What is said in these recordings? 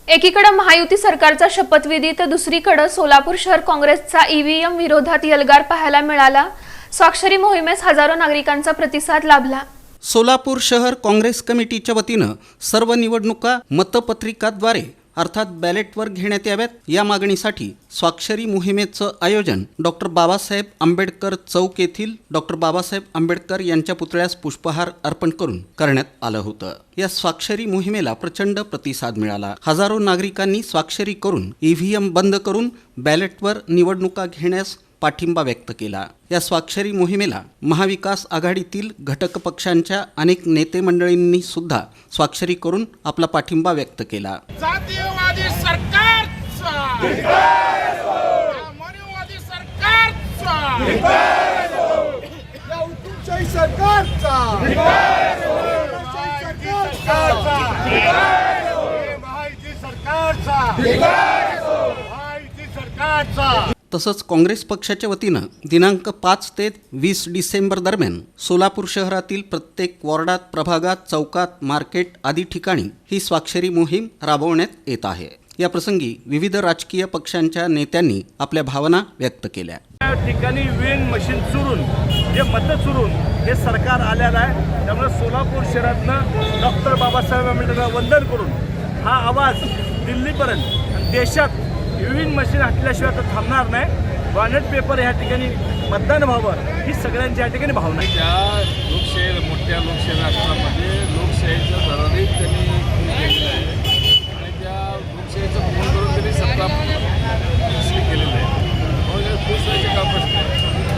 एकीकडे महायुती सरकारचा शपथविधी तर दुसरीकडे सोलापूर शहर काँग्रेसचा ईव्हीएम विरोधात यलगार पाहायला मिळाला। स्वाक्षरी मोहिमेस हजारो नागरिकांचा प्रतिसाद लाभला। सोलापूर शहर काँग्रेस कमिटीच्या वतीनं सर्व निवडणुका मतपत्रिकाद्वारे अर्थात बॅलेटवर घेण्यात याव्यात या मागणीसाठी स्वाक्षरी मोहिमेचं आयोजन डॉक्टर बाबासाहेब आंबेडकर चौक येथील डॉक्टर बाबासाहेब आंबेडकर यांच्या पुतळ्यास पुष्पहार अर्पण करून करण्यात आलं होतं। या स्वाक्षरी मोहिमेला प्रचंड प्रतिसाद मिळाला। हजारो नागरिकांनी स्वाक्षरी करून ईव्हीएम बंद करून बॅलेटवर निवडणुका घेण्यास पाठिंबा व्यक्त केला। या स्वाक्षरी मोहिमेला महाविकास आघाडीतील घटक पक्षांच्या अनेक नेते मंडळींनी सुद्धा स्वाक्षरी करून आपला पाठिंबा व्यक्त केला। जातीयवादी सरकारचा मनुवादी सरकारचा या हुकुमशाही सरकारचा तसंच काँग्रेस पक्षाच्या वतीनं दिनांक 5 ते 20 डिसेंबर दरम्यान सोलापूर शहरातील प्रत्येक वॉर्डात, प्रभागात, चौकात, मार्केट आदी ठिकाणी ही स्वाक्षरी मोहीम राबवण्यात येत आहे। या प्रसंगी विविध राजकीय पक्षांच्या नेत्यांनी आपल्या भावना व्यक्त केल्या। या ठिकाणी ईव्हीएम मशीन चुरून जे मत चुरून हे सरकार आलेलं आहे। त्यामुळे सोलापूर शहरातनं डॉक्टर बाबासाहेब आंबेडकरांना वंदन करून हा आवाज दिल्लीपर्यंत आणि देशात ईव्हीएम मशीन हटल्याशिवाय तर थांबणार नाही। बॅलेट पेपर या ठिकाणी मतदान व्हावं ही सगळ्यांची या ठिकाणी भावना आहे। त्या मोठ्या लोकशाही राष्ट्रामध्ये लोकशाहीचं धरारीत त्यांनी केलेलं आहे आणि त्या लोकशाहीचं फोन करून त्यांनी सत्ता केलेलं आहे। म्हणून खुश व्हायचे का प्रश्न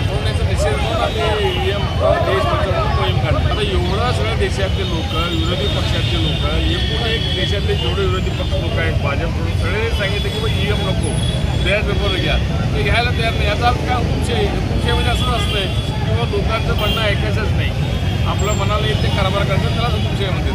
म्हणून याचा निषेध म्हणून आम्ही ईव्हीएम देश बचाव मोहीम काढली। आता एवढा सगळ्या देशातले लोक, विरोधी पक्षातले लोक, एकूण एक देशातले जेवढे विरोधी पक्ष लोक आहेत भाजपकडून सगळे सांगितलं की बाबा ईव्हीएम नको, बॅलेट पेपर घ्या, ते घ्यायला तयार नाही। याचा अर्थ काय हुकुमशाहीमध्ये असंच असतंय किंवा लोकांचं म्हणणं ऐकायचंच नाही, आपलं मनाला येते कारभार करायचं, त्याला हुकुमशाही म्हणते।